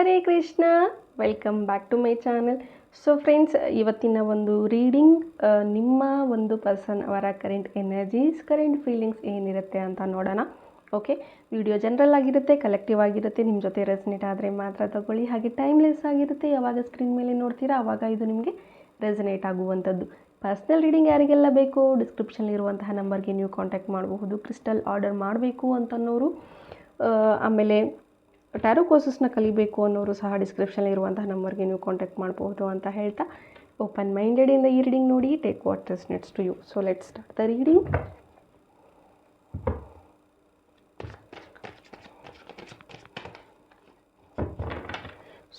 Hare Krishna, welcome back to my channel. So friends, ಇವತ್ತಿನ ಒಂದು reading ನಿಮ್ಮ ಒಂದು ಪರ್ಸನ್ ಅವರ ಕರೆಂಟ್ ಎನರ್ಜೀಸ್, ಕರೆಂಟ್ ಫೀಲಿಂಗ್ಸ್ ಏನಿರುತ್ತೆ ಅಂತ ನೋಡೋಣ. ಓಕೆ, ವಿಡಿಯೋ ಜನರಲ್ ಆಗಿರುತ್ತೆ, ಕಲೆಕ್ಟಿವ್ ಆಗಿರುತ್ತೆ. ನಿಮ್ಮ ಜೊತೆ ರೆಸನೇಟ್ ಆದರೆ ಮಾತ್ರ ತಗೊಳ್ಳಿ. ಹಾಗೆ ಟೈಮ್ಲೆಸ್ ಆಗಿರುತ್ತೆ. ಯಾವಾಗ ಸ್ಕ್ರೀನ್ ಮೇಲೆ ನೋಡ್ತೀರಾ ಆವಾಗ ಇದು ನಿಮಗೆ ರೆಸನೇಟ್ ಆಗುವಂಥದ್ದು. ಪರ್ಸ್ನಲ್ ರೀಡಿಂಗ್ ಯಾರಿಗೆಲ್ಲ ಬೇಕು, ಡಿಸ್ಕ್ರಿಪ್ಷನ್ಲಿರುವಂತಹ ನಂಬರ್ಗೆ ನೀವು ಕಾಂಟ್ಯಾಕ್ಟ್ ಮಾಡಬಹುದು. ಕ್ರಿಸ್ಟಲ್ ಆರ್ಡರ್ ಮಾಡಬೇಕು ಅಂತನ್ನೋರು, ಆಮೇಲೆ ಟ್ಯಾರೋ ಕೋರ್ಸಸ್ನ ಕಲಿಬೇಕು ಅನ್ನೋರು ಸಹ ಡಿಸ್ಕ್ರಿಪ್ಷನಲ್ಲಿ ಇರುವಂತಹ ನಂಬರ್ಗೆ ನೀವು ಕಾಂಟ್ಯಾಕ್ಟ್ ಮಾಡಬಹುದು ಅಂತ ಹೇಳ್ತಾ, ಓಪನ್ ಮೈಂಡೆಡಿಂದ ಈ ರೀಡಿಂಗ್ ನೋಡಿ. Take what resonates to you. So let's start the reading.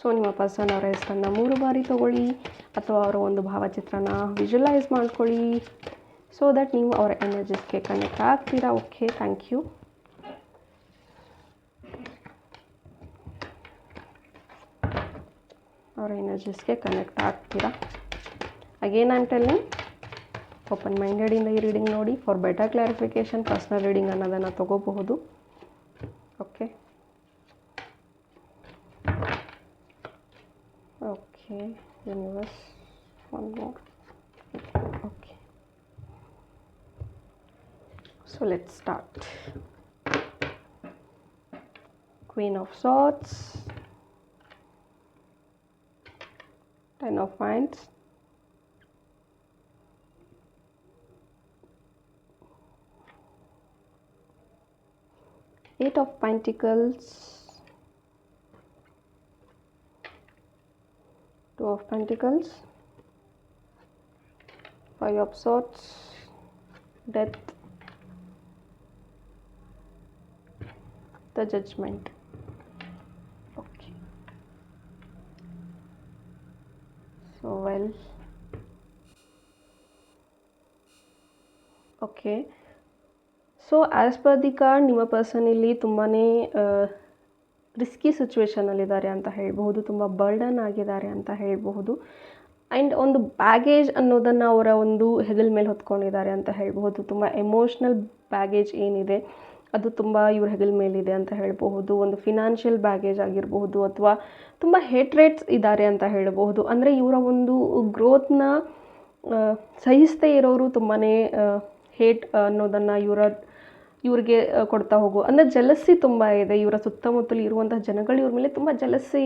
So ನಿಮ್ಮ ಪರ್ಸನ್ ಅವರ ಹೆಸರನ್ನು 3 ಬಾರಿ ತಗೊಳ್ಳಿ ಅಥವಾ ಅವರ ಒಂದು ಭಾವಚಿತ್ರನ ವಿಜುವಲೈಸ್ ಮಾಡ್ಕೊಳ್ಳಿ, ಸೊ ದಟ್ ನೀವು ಅವರ ಎನರ್ಜೀಸ್ಗೆ ಕನೆಕ್ಟ್ ಆಗ್ತೀರಾ. Okay, thank you. ಅವರ ಎನರ್ಜೀಸ್ಗೆ ಕನೆಕ್ಟ್ ಆಗ್ತೀರಾ. Again I am telling, open ಮೈಂಡೆಡಿಂದ ಈ ರೀಡಿಂಗ್ ನೋಡಿ. For better clarification personal reading ಅನ್ನೋದನ್ನು ತಗೋಬಹುದು. Okay okay, universe one more. Okay, so let's start. Queen of ಸಾರ್ಡ್ಸ್, Ten of Wands, Eight of Pentacles, Two of Pentacles, Five of Swords, Death, the Judgment. So well, okay, so as per the card, ನಿಮ್ಮ person ಇಲ್ಲಿ ತುಂಬಾ risky ಸಿಚುವೇಶನಲ್ಲಿದ್ದಾರೆ ಅಂತ ಹೇಳ್ಬಹುದು. ತುಂಬ burden ಆಗಿದ್ದಾರೆ ಅಂತ ಹೇಳ್ಬಹುದು. And ಒಂದು ಬ್ಯಾಗೇಜ್ ಅನ್ನೋದನ್ನು ಅವರ ಒಂದು ಹೆಗಲ ಮೇಲೆ ಹೊತ್ಕೊಂಡಿದ್ದಾರೆ ಅಂತ ಹೇಳ್ಬಹುದು. ತುಂಬ ಎಮೋಷ್ನಲ್ ಬ್ಯಾಗೇಜ್ ಏನಿದೆ ಅದು ತುಂಬ ಇವ್ರ ಹೆಗಲ ಮೇಲಿದೆ ಅಂತ ಹೇಳಬಹುದು. ಒಂದು ಫಿನಾನ್ಷಿಯಲ್ ಬ್ಯಾಗೇಜ್ ಆಗಿರಬಹುದು, ಅಥವಾ ತುಂಬ ಹೇಟ್ರೇಟ್ಸ್ ಇದ್ದಾರೆ ಅಂತ ಹೇಳಬಹುದು. ಅಂದರೆ ಇವರ ಒಂದು ಗ್ರೋತ್ನ ಸಹಿಸದೇ ಇರೋರು ತುಂಬಾ ಹೇಟ್ ಅನ್ನೋದನ್ನು ಇವ್ರಿಗೆ ಕೊಡ್ತಾ ಹೋಗೋ, ಅಂದರೆ ಜಲಸ್ಸಿ ತುಂಬ ಇದೆ. ಇವರ ಸುತ್ತಮುತ್ತಲು ಇರುವಂತಹ ಜನಗಳು ಇವ್ರ ಮೇಲೆ ತುಂಬ ಜಲಸ್ಸಿ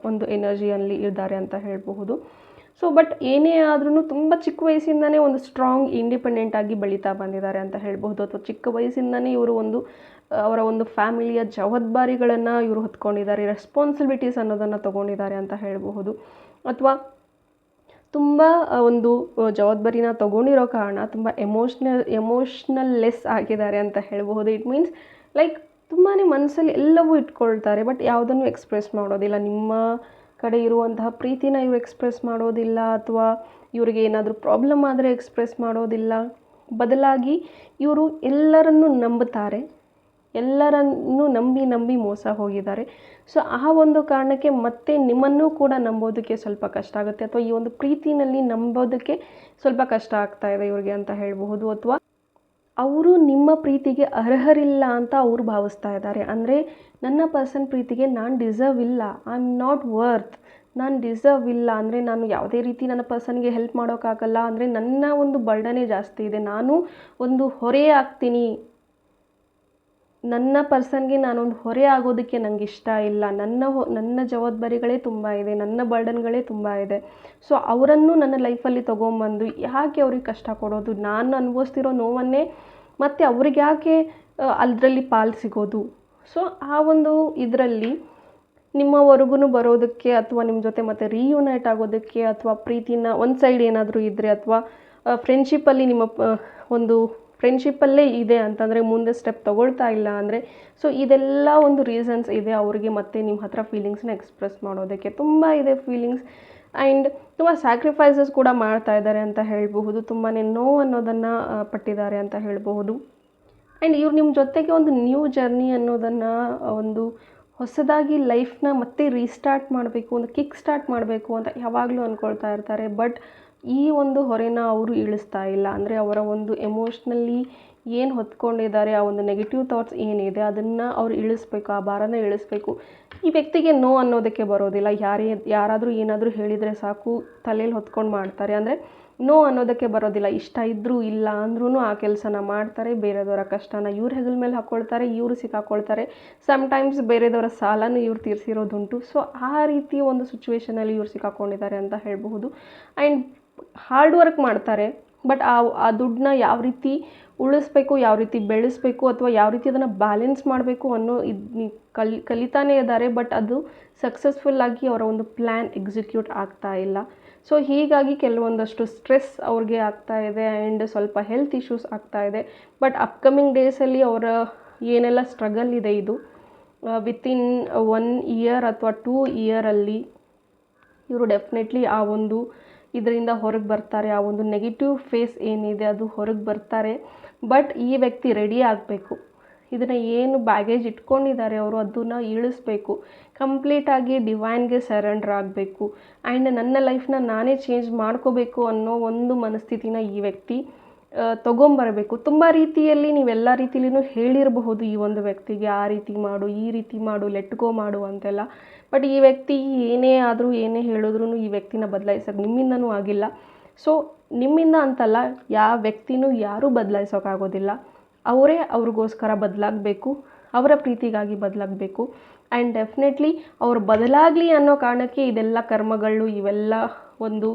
ಒಂದು ಎನರ್ಜಿಯಲ್ಲಿ ಇದ್ದಾರೆ ಅಂತ ಹೇಳಬಹುದು. ಸೊ ಬಟ್ ಏನೇ ಆದ್ರೂ ತುಂಬ ಚಿಕ್ಕ ವಯಸ್ಸಿಂದನೇ ಒಂದು ಸ್ಟ್ರಾಂಗ್ ಇಂಡಿಪೆಂಡೆಂಟ್ ಆಗಿ ಬೆಳೀತಾ ಬಂದಿದ್ದಾರೆ ಅಂತ ಹೇಳ್ಬಹುದು. ಅಥವಾ ಚಿಕ್ಕ ವಯಸ್ಸಿಂದನೇ ಇವರು ಒಂದು ಅವರ ಒಂದು ಫ್ಯಾಮಿಲಿಯ ಜವಾಬ್ದಾರಿಗಳನ್ನು ಇವರು ಹೊತ್ಕೊಂಡಿದ್ದಾರೆ, ರೆಸ್ಪಾನ್ಸಿಬಿಲಿಟೀಸ್ ಅನ್ನೋದನ್ನು ತೊಗೊಂಡಿದ್ದಾರೆ ಅಂತ ಹೇಳಬಹುದು. ಅಥವಾ ತುಂಬ ಒಂದು ಜವಾಬ್ದಾರಿನ ತೊಗೊಂಡಿರೋ ಕಾರಣ ತುಂಬ ಎಮೋಷ್ನಲ್ ಲೆಸ್ ಆಗಿದ್ದಾರೆ ಅಂತ ಹೇಳಬಹುದು. ಇಟ್ ಮೀನ್ಸ್ ಲೈಕ್ ತುಂಬಾ ಮನಸ್ಸಲ್ಲಿ ಎಲ್ಲವೂ ಇಟ್ಕೊಳ್ತಾರೆ, ಬಟ್ ಯಾವುದನ್ನು ಎಕ್ಸ್ಪ್ರೆಸ್ ಮಾಡೋದಿಲ್ಲ. ನಿಮ್ಮ ಕಡೆ ಇರುವಂತಹ ಪ್ರೀತಿನ ಇವರು ಎಕ್ಸ್ಪ್ರೆಸ್ ಮಾಡೋದಿಲ್ಲ, ಅಥವಾ ಇವರಿಗೆ ಏನಾದರೂ ಪ್ರಾಬ್ಲಮ್ ಆದರೆ ಎಕ್ಸ್ಪ್ರೆಸ್ ಮಾಡೋದಿಲ್ಲ. ಬದಲಾಗಿ ಇವರು ಎಲ್ಲರನ್ನೂ ನಂಬುತ್ತಾರೆ, ಎಲ್ಲರನ್ನೂ ನಂಬಿ ಮೋಸ ಹೋಗಿದ್ದಾರೆ. ಸೊ ಆ ಒಂದು ಕಾರಣಕ್ಕೆ ಮತ್ತೆ ನಿಮ್ಮನ್ನೂ ಕೂಡ ನಂಬೋದಕ್ಕೆ ಸ್ವಲ್ಪ ಕಷ್ಟ ಆಗುತ್ತೆ, ಅಥವಾ ಈ ಒಂದು ಪ್ರೀತಿನಲ್ಲಿ ನಂಬೋದಕ್ಕೆ ಸ್ವಲ್ಪ ಕಷ್ಟ ಆಗ್ತಾ ಇದೆ ಇವ್ರಿಗೆ ಅಂತ ಹೇಳಬಹುದು. ಅಥವಾ ಅವರು ನಿಮ್ಮ ಪ್ರೀತಿಗೆ ಅರ್ಹರಿಲ್ಲ ಅಂತ ಅವರು ಭಾವಿಸ್ತಾ ಇದ್ದಾರೆ. ಅಂದರೆ ನನ್ನ ಪರ್ಸನ್ ಪ್ರೀತಿಗೆ ನಾನು ಡಿಸರ್ವ್ ಇಲ್ಲ, ಐ ಆಮ್ ನಾಟ್ ವರ್ತ್, ನಾನು ಡಿಸರ್ವ್ ಇಲ್ಲ, ಅಂದರೆ ನಾನು ಯಾವುದೇ ರೀತಿ ನನ್ನ ಪರ್ಸನ್ಗೆ ಹೆಲ್ಪ್ ಮಾಡೋಕ್ಕಾಗಲ್ಲ, ಅಂದರೆ ನನ್ನ ಒಂದು ಬರ್ಡನೇ ಜಾಸ್ತಿ ಇದೆ, ನಾನು ಒಂದು ಹೊರೆ ಆಗ್ತೀನಿ, ನನ್ನ ಪರ್ಸನ್ಗೆ ನಾನೊಂದು ಹೊರೆ ಆಗೋದಕ್ಕೆ ನನಗೆ ಇಷ್ಟ ಇಲ್ಲ, ನನ್ನ ಜವಾಬ್ದಾರಿಗಳೇ ತುಂಬ ಇದೆ, ನನ್ನ ಬರ್ಡನ್ಗಳೇ ತುಂಬ ಇದೆ. ಸೊ ಅವರನ್ನು ನನ್ನ ಲೈಫಲ್ಲಿ ತೊಗೊಂಬಂದು ಯಾಕೆ ಅವ್ರಿಗೆ ಕಷ್ಟ ಕೊಡೋದು, ನಾನು ಅನುಭವಿಸ್ತಿರೋ ನೋವನ್ನೇ ಮತ್ತು ಅವ್ರಿಗೆ ಯಾಕೆ ಅದರಲ್ಲಿ ಪಾಲು ಸಿಗೋದು. ಸೊ ಆ ಒಂದು ಇದರಲ್ಲಿ ನಿಮ್ಮವರೆಗೂ ಬರೋದಕ್ಕೆ, ಅಥವಾ ನಿಮ್ಮ ಜೊತೆ ಮತ್ತೆ ರೀಯೂನೈಟ್ ಆಗೋದಕ್ಕೆ, ಅಥವಾ ಪ್ರೀತಿನ ಒಂದು ಸೈಡ್ ಏನಾದರೂ ಇದ್ದರೆ, ಅಥವಾ ಫ್ರೆಂಡ್ಶಿಪ್ಪಲ್ಲಿ ನಿಮ್ಮ ಒಂದು ಫ್ರೆಂಡ್ಶಿಪ್ಪಲ್ಲೇ ಇದೆ ಅಂತಂದರೆ ಮುಂದೆ ಸ್ಟೆಪ್ ತೊಗೊಳ್ತಾ ಇಲ್ಲ ಅಂದರೆ, ಸೊ ಇದೆಲ್ಲ ಒಂದು ರೀಸನ್ಸ್ ಇದೆ ಅವ್ರಿಗೆ ಮತ್ತೆ ನಿಮ್ಮ ಹತ್ರ ಫೀಲಿಂಗ್ಸ್ನ ಎಕ್ಸ್ಪ್ರೆಸ್ ಮಾಡೋದಕ್ಕೆ. ತುಂಬ ಇದೆ ಫೀಲಿಂಗ್ಸ್, ಆ್ಯಂಡ್ ತುಂಬ ಸ್ಯಾಕ್ರಿಫೈಸಸ್ ಕೂಡ ಮಾಡ್ತಾ ಇದ್ದಾರೆ ಅಂತ ಹೇಳಬಹುದು. ತುಂಬಾ ನೋವು ಅನ್ನೋದನ್ನು ಪಟ್ಟಿದ್ದಾರೆ ಅಂತ ಹೇಳಬಹುದು. ಆ್ಯಂಡ್ ಇವ್ರು ನಿಮ್ಮ ಜೊತೆಗೆ ಒಂದು ನ್ಯೂ ಜರ್ನಿ ಅನ್ನೋದನ್ನು, ಒಂದು ಹೊಸದಾಗಿ ಲೈಫ್ನ ಮತ್ತೆ ರೀಸ್ಟಾರ್ಟ್ ಮಾಡಬೇಕು, ಒಂದು ಕಿಕ್ ಸ್ಟಾರ್ಟ್ ಮಾಡಬೇಕು ಅಂತ ಯಾವಾಗಲೂ ಅಂದ್ಕೊಳ್ತಾ ಇರ್ತಾರೆ. ಬಟ್ ಈ ಒಂದು ಹೊರೆನ ಅವರು ಇಳಿಸ್ತಾ ಇಲ್ಲ. ಅಂದರೆ ಅವರ ಒಂದು ಎಮೋಷ್ನಲ್ಲಿ ಏನು ಹೊತ್ಕೊಂಡಿದ್ದಾರೆ, ಆ ಒಂದು ನೆಗೆಟಿವ್ ಥಾಟ್ಸ್ ಏನಿದೆ ಅದನ್ನು ಅವ್ರು ಇಳಿಸ್ಬೇಕು, ಆ ಭಾರನ ಇಳಿಸ್ಬೇಕು. ಈ ವ್ಯಕ್ತಿಗೆ ನೋ ಅನ್ನೋದಕ್ಕೆ ಬರೋದಿಲ್ಲ. ಯಾರಾದರೂ ಏನಾದರೂ ಹೇಳಿದರೆ ಸಾಕು ತಲೆಯಲ್ಲಿ ಹೊತ್ಕೊಂಡು ಮಾಡ್ತಾರೆ. ಅಂದರೆ ನೋ ಅನ್ನೋದಕ್ಕೆ ಬರೋದಿಲ್ಲ. ಇಷ್ಟ ಇದ್ದರೂ ಇಲ್ಲ ಅಂದ್ರೂ ಆ ಕೆಲಸನ ಮಾಡ್ತಾರೆ. ಬೇರೆದವರ ಕಷ್ಟನ ಇವ್ರ ಹೆಗಲ ಮೇಲೆ ಹಾಕ್ಕೊಳ್ತಾರೆ, ಇವರು ಸಿಕ್ಕಾಕೊಳ್ತಾರೆ. ಸಮ್ಟೈಮ್ಸ್ ಬೇರೆದವರ ಸಾಲನೂ ಇವ್ರು ತೀರಿಸಿರೋದುಂಟು. ಸೊ ಆ ರೀತಿ ಒಂದು ಸಿಚುವೇಷನಲ್ಲಿ ಇವ್ರು ಸಿಕ್ಕಾಕೊಂಡಿದ್ದಾರೆ ಅಂತ ಹೇಳಬಹುದು. ಆ್ಯಂಡ್ ಹಾರ್ಡ್ ವರ್ಕ್ ಮಾಡ್ತಾರೆ, ಬಟ್ ಆ ದುಡ್ಡನ್ನ ಯಾವ ರೀತಿ ಉಳಿಸ್ಬೇಕು, ಯಾವ ರೀತಿ ಬೆಳೆಸಬೇಕು, ಅಥವಾ ಯಾವ ರೀತಿ ಅದನ್ನು ಬ್ಯಾಲೆನ್ಸ್ ಮಾಡಬೇಕು ಅನ್ನೋ ಕಲಿತಾನೇ ಇದ್ದಾರೆ. ಬಟ್ ಅದು ಸಕ್ಸಸ್ಫುಲ್ಲಾಗಿ ಅವರ ಒಂದು ಪ್ಲ್ಯಾನ್ ಎಕ್ಸಿಕ್ಯೂಟ್ ಆಗ್ತಾ ಇಲ್ಲ. ಸೊ ಹೀಗಾಗಿ ಕೆಲವೊಂದಷ್ಟು ಸ್ಟ್ರೆಸ್ ಅವ್ರಿಗೆ ಆಗ್ತಾ ಇದೆ ಆ್ಯಂಡ್ ಸ್ವಲ್ಪ ಹೆಲ್ತ್ ಇಶ್ಯೂಸ್ ಆಗ್ತಾ ಇದೆ. ಬಟ್ ಅಪ್ಕಮಿಂಗ್ ಡೇಸಲ್ಲಿ ಅವರ ಏನೆಲ್ಲ ಸ್ಟ್ರಗಲ್ ಇದೆ ಇದು ವಿತಿನ್ 1 ಇಯರ್ ಅಥವಾ 2 ಇಯರಲ್ಲಿ ಇವರು ಡೆಫಿನೆಟ್ಲಿ ಆ ಒಂದು ಇದರಿಂದ ಹೊರಗೆ ಬರ್ತಾರೆ. ಆ ಒಂದು ನೆಗೆಟಿವ್ ಫೇಸ್ ಏನಿದೆ ಅದು ಹೊರಗೆ ಬರ್ತಾರೆ. ಬಟ್ ಈ ವ್ಯಕ್ತಿ ರೆಡಿ ಆಗಬೇಕು. ಇದನ್ನು ಏನು ಬ್ಯಾಗೇಜ್ ಇಟ್ಕೊಂಡಿದ್ದಾರೆ ಅವರು ಅದನ್ನು ಇಳಿಸ್ಬೇಕು. ಕಂಪ್ಲೀಟಾಗಿ ಡಿವೈನ್ಗೆ ಸರೆಂಡರ್ ಆಗಬೇಕು. ಆ್ಯಂಡ್ ನನ್ನ ಲೈಫ್ನ ನಾನೇ ಚೇಂಜ್ ಮಾಡ್ಕೋಬೇಕು ಅನ್ನೋ ಒಂದು ಮನಸ್ಥಿತಿನ ಈ ವ್ಯಕ್ತಿ ತೊಗೊಂಬರಬೇಕು. ತುಂಬ ರೀತಿಯಲ್ಲಿ ನೀವೆಲ್ಲ ರೀತಿಯಲ್ಲೂ ಹೇಳಿರಬಹುದು ಈ ಒಂದು ವ್ಯಕ್ತಿಗೆ, ಆ ರೀತಿ ಮಾಡು, ಈ ರೀತಿ ಮಾಡು, ಲೆಟ್ ಗೋ ಮಾಡು ಅಂತೆಲ್ಲ. ಬಟ್ ಈ ವ್ಯಕ್ತಿ ಏನೇ ಆದರೂ ಏನೇ ಹೇಳಿದ್ರೂ ಈ ವ್ಯಕ್ತಿನ ಬದಲಾಯಿಸೋಕೆ ನಿಮ್ಮಿಂದನೂ ಆಗಿಲ್ಲ. ಸೊ ನಿಮ್ಮಿಂದ ಅಂತಲ್ಲ, ಯಾವ ವ್ಯಕ್ತಿನೂ ಯಾರೂ ಬದಲಾಯಿಸೋಕ್ಕಾಗೋದಿಲ್ಲ. ಅವರೇ ಅವ್ರಿಗೋಸ್ಕರ ಬದಲಾಗಬೇಕು, ಅವರ ಪ್ರೀತಿಗಾಗಿ ಬದಲಾಗಬೇಕು. ಆ್ಯಂಡ್ ಡೆಫಿನೆಟ್ಲಿ ಅವ್ರು ಬದಲಾಗಲಿ ಅನ್ನೋ ಕಾರಣಕ್ಕೆ ಇದೆಲ್ಲ ಕರ್ಮಗಳು, ಇವೆಲ್ಲ ಒಂದು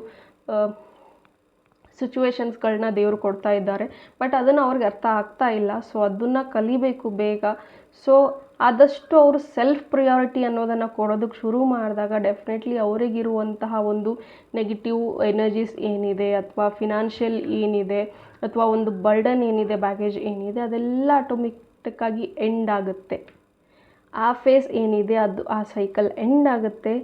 ಸಿಚುವೇಶನ್ಸ್ಗಳನ್ನ ದೇವರು ಕೊಡ್ತಾ ಇದ್ದಾರೆ. ಬಟ್ ಅದನ್ನು ಅವ್ರಿಗೆ ಅರ್ಥ ಆಗ್ತಾ ಇಲ್ಲ. ಸೊ ಅದನ್ನು ಕಲಿಬೇಕು ಬೇಗ. ಸೊ ಆದಷ್ಟು ಅವರು ಸೆಲ್ಫ್ ಪ್ರಿಯಾರಿಟಿ ಅನ್ನೋದನ್ನು ಕೊಡೋದಕ್ಕೆ ಶುರು ಮಾಡಿದಾಗ ಡೆಫಿನೆಟ್ಲಿ ಅವರಿಗಿರುವಂತಹ ಒಂದು ನೆಗೆಟಿವ್ ಎನರ್ಜೀಸ್ ಏನಿದೆ, ಅಥವಾ ಫಿನಾನ್ಷಿಯಲ್ ಏನಿದೆ, ಅಥವಾ ಒಂದು ಬರ್ಡನ್ ಏನಿದೆ, ಬ್ಯಾಗೇಜ್ ಏನಿದೆ, ಅದೆಲ್ಲ ಆಟೋಮೆಟಿಕ್ಕಾಗಿ ಎಂಡ್ ಆಗುತ್ತೆ. ಆ ಫೇಸ್ ಏನಿದೆ ಅದು ಆ ಸೈಕಲ್ ಎಂಡ್ ಆಗುತ್ತೆ.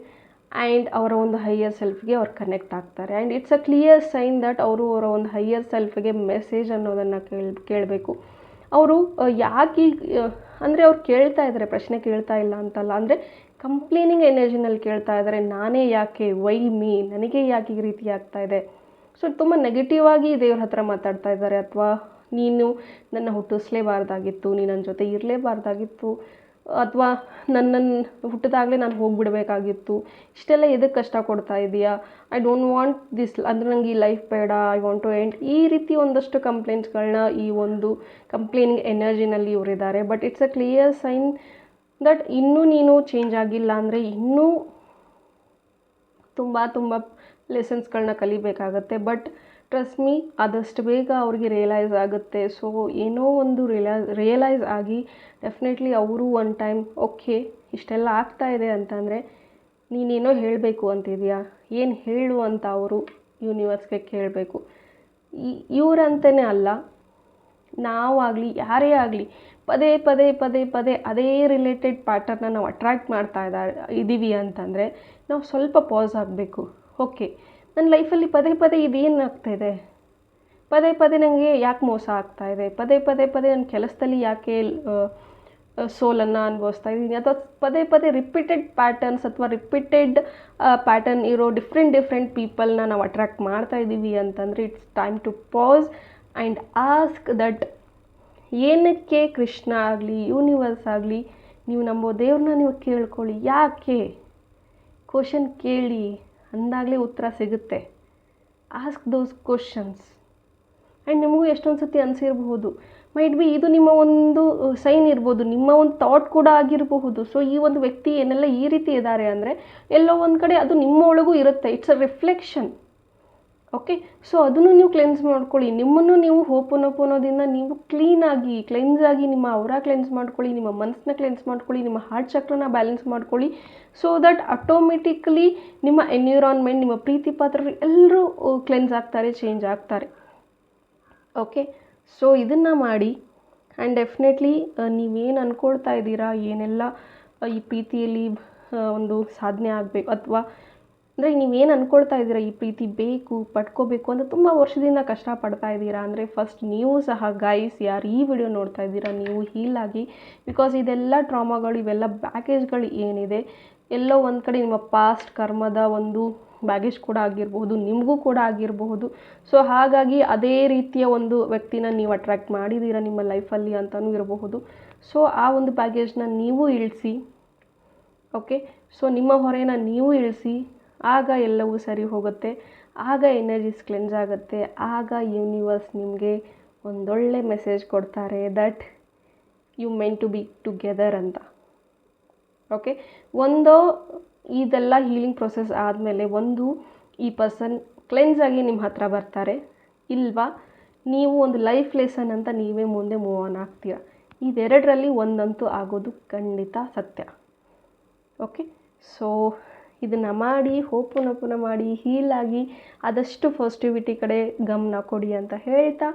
ಆ್ಯಂಡ್ ಅವರ ಒಂದು ಹೈಯರ್ ಸೆಲ್ಫ್ಗೆ ಅವ್ರು ಕನೆಕ್ಟ್ ಆಗ್ತಾರೆ. And it's a clear sign that ಅವರು ಅವರ ಒಂದು ಹೈಯರ್ ಸೆಲ್ಫ್ಗೆ ಮೆಸೇಜ್ ಅನ್ನೋದನ್ನು ಕೇಳಬೇಕು. ಅವರು ಯಾಕೆ ಅಂದರೆ ಅವ್ರು ಕೇಳ್ತಾ ಇದ್ದಾರೆ, ಪ್ರಶ್ನೆ ಕೇಳ್ತಾ ಇಲ್ಲ ಅಂತಲ್ಲ, ಅಂದರೆ ಕಂಪ್ಲೇನಿಂಗ್ ಎನರ್ಜಿನಲ್ಲಿ ಕೇಳ್ತಾ ಇದ್ದಾರೆ. ನಾನೇ ಯಾಕೆ, ವೈ ಮೀ, ನನಗೆ ಯಾಕೆ ಈ ರೀತಿ ಆಗ್ತಾ ಇದೆ. ಸೊ ತುಂಬ ನೆಗೆಟಿವ್ ಆಗಿ ದೇವ್ರ ಹತ್ರ ಮಾತಾಡ್ತಾ ಇದ್ದಾರೆ. ಅಥವಾ ನೀನು ನನ್ನ ಹುಟ್ಟಿಸ್ಲೇಬಾರ್ದಾಗಿತ್ತು, ನೀನು ನನ್ನ ಜೊತೆ ಇರಲೇಬಾರ್ದಾಗಿತ್ತು, ಅಥವಾ ನನ್ನನ್ನು ಹುಟ್ಟಿದಾಗಲೇ ನಾನು ಹೋಗಿಬಿಡಬೇಕಾಗಿತ್ತು, ಇಷ್ಟೆಲ್ಲ ಎದಕ್ಕೆ ಕಷ್ಟ ಕೊಡ್ತಾ ಇದೆಯಾ, ಐ ಡೋಂಟ್ ವಾಂಟ್ ದಿಸ್, ಅಂದರೆ ನನಗೆ ಈ ಲೈಫ್ ಬೇಡ, ಐ ವಾಂಟ್ ಟು ಎಂಡ್, ಈ ರೀತಿ ಒಂದಷ್ಟು ಕಂಪ್ಲೇಂಟ್ಸ್ಗಳನ್ನ ಈ ಒಂದು ಕಂಪ್ಲೇನಿಂಗ್ ಎನರ್ಜಿನಲ್ಲಿ ಇವರಿದ್ದಾರೆ. But it's a clear sign that ಇನ್ನೂ ನೀನು ಚೇಂಜ್ ಆಗಿಲ್ಲ, ಅಂದರೆ ಇನ್ನೂ ತುಂಬ ಲೆಸನ್ಸ್ಗಳನ್ನ ಕಲಿಬೇಕಾಗತ್ತೆ. ಬಟ್ ಟ್ರಸ್ಟ್ ಮೀ, ಆದಷ್ಟು ಬೇಗ ಅವ್ರಿಗೆ ರಿಯಲೈಸ್ ಆಗುತ್ತೆ. ಸೊ ಏನೋ ಒಂದು ರಿಯಲೈಸ್ ಆಗಿ ಡೆಫಿನೆಟ್ಲಿ ಅವರು ಒನ್ ಟೈಮ್ ಓಕೆ ಇಷ್ಟೆಲ್ಲ ಆಗ್ತಾ ಇದೆ ಅಂತಂದರೆ ನೀನೇನೋ ಹೇಳಬೇಕು ಅಂತಿದೆಯಾ, ಏನು ಹೇಳು ಅಂತ ಅವರು ಯೂನಿವರ್ಸ್ಗೆ ಕೇಳಬೇಕು. ಇವರಂತಲೇ ಅಲ್ಲ, ನಾವಾಗಲಿ ಯಾರೇ ಆಗಲಿ ಪದೇ ಪದೇ ಪದೇ ಪದೇ ಅದೇ ರಿಲೇಟೆಡ್ ಪ್ಯಾಟರ್ನ ನಾವು ಅಟ್ರ್ಯಾಕ್ಟ್ ಮಾಡ್ತಾ ಇದ್ದೀವಿ ಅಂತಂದರೆ ನಾವು ಸ್ವಲ್ಪ ಪಾಸ್ ಆಗಬೇಕು. ಓಕೆ, ನನ್ನ ಲೈಫಲ್ಲಿ ಪದೇ ಪದೇ ಇದೇನು ಆಗ್ತಾಯಿದೆ, ಪದೇ ಪದೇ ನನಗೆ ಯಾಕೆ ಮೋಸ ಆಗ್ತಾಯಿದೆ, ಪದೇ ಪದೇ ನನ್ನ ಕೆಲಸದಲ್ಲಿ ಯಾಕೆ ಸೋಲನ್ನು ಅನುಭವಿಸ್ತಾ ಇದ್ದೀನಿ, ಅಥವಾ ಪದೇ ಪದೇ ರಿಪೀಟೆಡ್ ಪ್ಯಾಟರ್ನ್ಸ್ ಅಥವಾ ರಿಪೀಟೆಡ್ ಪ್ಯಾಟರ್ನ್ ಇರೋ ಡಿಫ್ರೆಂಟ್ ಪೀಪಲ್ನ ನಾವು ಅಟ್ರ್ಯಾಕ್ಟ್ ಮಾಡ್ತಾ ಇದ್ದೀವಿ ಅಂತಂದರೆ it's time to pause and ask that ಏನಕ್ಕೆ ಕೃಷ್ಣ ಆಗಲಿ ಯೂನಿವರ್ಸ್ ಆಗಲಿ, ನೀವು ನಂಬೋ ದೇವ್ರನ್ನ ನೀವು ಕೇಳ್ಕೊಳ್ಳಿ. ಯಾಕೆ ಕ್ವಶನ್ ಕೇಳಿ, ಅಂದಾಗಲೇ ಉತ್ತರ ಸಿಗುತ್ತೆ. Ask those questions. ಆ್ಯಂಡ್ ನಿಮಗೂ ಎಷ್ಟೊಂದು ಸತಿ ಅನಿಸಿರಬಹುದು, ಮೈಟ್ ಬಿ ಇದು ನಿಮ್ಮ ಒಂದು ಸೈನ್ ಇರ್ಬೋದು, ನಿಮ್ಮ ಒಂದು ಥಾಟ್ ಕೂಡ ಆಗಿರಬಹುದು. ಸೊ ಈ ಒಂದು ವ್ಯಕ್ತಿ ಏನೆಲ್ಲ ಈ ರೀತಿ ಇದ್ದಾರೆ ಅಂದರೆ ಎಲ್ಲೋ ಒಂದು ಕಡೆ ಅದು ನಿಮ್ಮ ಒಳಗೂ ಇರುತ್ತೆ. It's a reflection. Okay, so ಅದನ್ನು ನೀವು ಕ್ಲೆನ್ಸ್ ಮಾಡ್ಕೊಳ್ಳಿ. ನಿಮ್ಮನ್ನು ನೀವು ಹೋಪೋನೋಪೋನೋದಿಂದ ನೀವು ಕ್ಲೆನ್ಸ್ ಆಗಿ ನಿಮ್ಮ ಅವರ ಕ್ಲೆನ್ಸ್ ಮಾಡ್ಕೊಳ್ಳಿ, ನಿಮ್ಮ ಮನಸ್ಸನ್ನ ಕ್ಲೆನ್ಸ್ ಮಾಡ್ಕೊಳ್ಳಿ, ನಿಮ್ಮ ಹಾರ್ಟ್ ಚಕ್ರನ ಬ್ಯಾಲೆನ್ಸ್ ಮಾಡ್ಕೊಳ್ಳಿ. ಸೊ ದಟ್ ಆಟೋಮೆಟಿಕಲಿ ನಿಮ್ಮ ಎನ್ವಿರಾನ್ಮೆಂಟ್, ನಿಮ್ಮ ಪ್ರೀತಿ ಪಾತ್ರರು ಎಲ್ಲರೂ ಕ್ಲೆನ್ಸ್ ಆಗ್ತಾರೆ, ಚೇಂಜ್ ಆಗ್ತಾರೆ. ಓಕೆ, ಸೊ ಇದನ್ನು ಮಾಡಿ. ಆ್ಯಂಡ್ ಡೆಫಿನೆಟ್ಲಿ ನೀವೇನು ಅಂದ್ಕೊಳ್ತಾ ಇದ್ದೀರಾ, ಏನೆಲ್ಲ ಈ ಪ್ರೀತಿಯಲ್ಲಿ ಒಂದು ಸಾಧನೆ ಆಗಬೇಕು, ಅಥವಾ ಅಂದರೆ ನೀವೇನು ಅಂದ್ಕೊಳ್ತಾ ಇದ್ದೀರಾ ಈ ಪ್ರೀತಿ ಬೇಕು, ಪಡ್ಕೋಬೇಕು ಅಂತ ತುಂಬ ವರ್ಷದಿಂದ ಕಷ್ಟಪಡ್ತಾ ಇದ್ದೀರಾ ಅಂದರೆ ಫಸ್ಟ್ ನೀವು ಸಹ ಗೈಸ್ ಯಾರು ಈ ವಿಡಿಯೋ ನೋಡ್ತಾ ಇದ್ದೀರಾ ನೀವು ಹೀಲ್ ಆಗಿ. ಬಿಕಾಸ್ ಇದೆಲ್ಲ ಟ್ರಾಮಾಗಳು, ಇವೆಲ್ಲ ಬ್ಯಾಗೇಜ್ಗಳು ಏನಿದೆ ಎಲ್ಲೋ ಒಂದು ಕಡೆ ನಿಮ್ಮ ಪಾಸ್ಟ್ ಕರ್ಮದ ಒಂದು ಬ್ಯಾಗೇಜ್ ಕೂಡ ಆಗಿರಬಹುದು, ನಿಮಗೂ ಕೂಡ ಆಗಿರಬಹುದು. ಸೊ ಹಾಗಾಗಿ ಅದೇ ರೀತಿಯ ಒಂದು ವ್ಯಕ್ತಿನ ನೀವು ಅಟ್ರ್ಯಾಕ್ಟ್ ಮಾಡಿದ್ದೀರಾ ನಿಮ್ಮ ಲೈಫಲ್ಲಿ ಅಂತಲೂ ಇರಬಹುದು. ಸೊ ಆ ಒಂದು ಬ್ಯಾಗೇಜ್ನ ನೀವು ಇಳಿಸಿ, ಓಕೆ. ಸೊ ನಿಮ್ಮ ಹೊರೆನ ನೀವು ಇಳಿಸಿ, ಆಗ ಎಲ್ಲವೂ ಸರಿ ಹೋಗುತ್ತೆ. ಆಗ ಎನರ್ಜೀಸ್ ಕ್ಲೆನ್ಸ್ ಆಗುತ್ತೆ. ಆಗ ಯೂನಿವರ್ಸ್ ನಿಮಗೆ ಒಂದೊಳ್ಳೆ ಮೆಸೇಜ್ ಕೊಡ್ತಾರೆ that you meant to be together ಅಂತ. ಓಕೆ. ಇದೆಲ್ಲ ಹೀಲಿಂಗ್ ಪ್ರೊಸೆಸ್ ಆದಮೇಲೆ ಈ ಪರ್ಸನ್ ಕ್ಲೆನ್ಸ್ ಆಗಿ ನಿಮ್ಮ ಹತ್ರ ಬರ್ತಾರೆ, ಇಲ್ವಾ ನೀವು ಒಂದು ಲೈಫ್ ಲೆಸನ್ ಅಂತ ನೀವೇ ಮುಂದೆ ಮೂವ್ ಆನ್ ಆಗ್ತೀರಾ. ಇದೆರಡರಲ್ಲಿ ಒಂದಂತೂ ಆಗೋದು ಖಂಡಿತ ಸತ್ಯ. ಓಕೆ. ಸೊ ಇದನ್ನು ಮಾಡಿ, ಹೋಪುನಪುನ ಮಾಡಿ, ಹೀಲಾಗಿ ಆದಷ್ಟು ಪಾಸಿಟಿವಿಟಿ ಕಡೆ ಗಮನ ಕೊಡಿ ಅಂತ ಹೇಳ್ತಾ,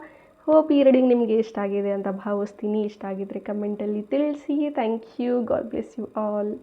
ಹೋಪ್ ಈ ರೀಡಿಂಗ್ ನಿಮಗೆ ಇಷ್ಟ ಆಗಿದೆ ಅಂತ ಭಾವಿಸ್ತೀನಿ. ಇಷ್ಟ ಆಗಿದ್ದರೆ ಕಮೆಂಟಲ್ಲಿ ತಿಳಿಸಿ. Thank you. God bless you all.